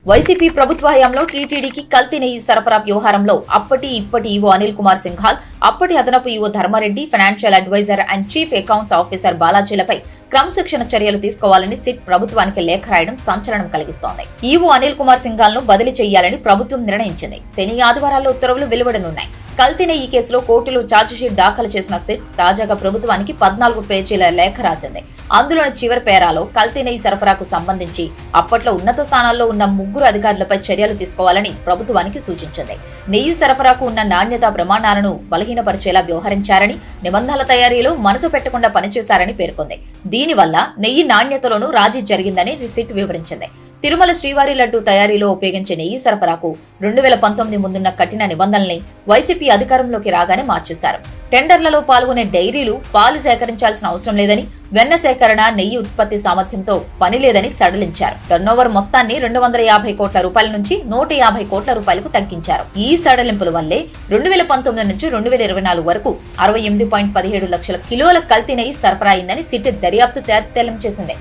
YCP ప్రభుత్వ హయాంలో టీటీడీకి కల్తీ నెయ్యి సరఫరా వ్యవహారంలో ఇప్పటి ఈవో అనిల్ కుమార్ సింఘాల్, అప్పటి అదనపు EO Dharmareddy, financial advisor and chief accounts officer బాలాజీలపై క్రమశిక్షణ చర్యలు తీసుకోవాలని సిట్ ప్రభుత్వానికి లేఖ రాయడం సంచలనం కలిగిస్తోంది. ఈవో అనిల్ కుమార్ సింఘాల్ ను బదిలీ చేయాలని ప్రభుత్వం నిర్ణయించింది. శని, ఆదివారాల్లో ఉత్తర్వులు వెలువడనున్నాయి. కల్తీ నెయ్యి కేసులో కోర్టులో ఛార్జిషీట్ దాఖలు చేసిన సిట్ తాజాగా ప్రభుత్వానికి 14 పేజీల లేఖ రాసింది. అందులోని చివరి పేరాలో కల్తీ నెయ్యి సరఫరాకు సంబంధించి అప్పట్లో ఉన్నత స్థానాల్లో ఉన్న 3 అధికారులపై చర్యలు తీసుకోవాలని ప్రభుత్వానికి సూచించింది. నెయ్యి సరఫరాకు ఉన్న నాణ్యతా ప్రమాణాలను బలహీనపరిచేలా వ్యవహరించారని, నిబంధనల తయారీలో మనసు పెట్టకుండా పనిచేశారని పేర్కొంది. దీనివల్ల నెయ్యి నాణ్యతలోనూ రాజీ జరిగిందని సిట్ వివరించింది. తిరుమల శ్రీవారి లడ్డూ తయారీలో ఉపయోగించే నెయ్యి సరఫరాకు 2019 ముందున్న కఠిన నిబంధనల్ని వైసీపీ అధికారంలోకి రాగానే మార్చేశారు. టెండర్లలో పాల్గొనే డైరీలు పాలు సేకరించాల్సిన అవసరం లేదని, వెన్న సేకరణ, నెయ్యి ఉత్పత్తి సామర్థ్యంతో పని లేదని సడలించారు. టర్నోవర్ మొత్తాన్ని 250 కోట్ల రూపాయల నుంచి 150 కోట్ల రూపాయలకు తగ్గించారు. ఈ సడలింపుల వల్లే 2019 నుంచి 2024 వరకు 68.17 లక్షల కిలోల కల్తీ నెయ్యి సరఫరా అయిందని సిట్ దర్యాప్తు తేల్లం చేసింది.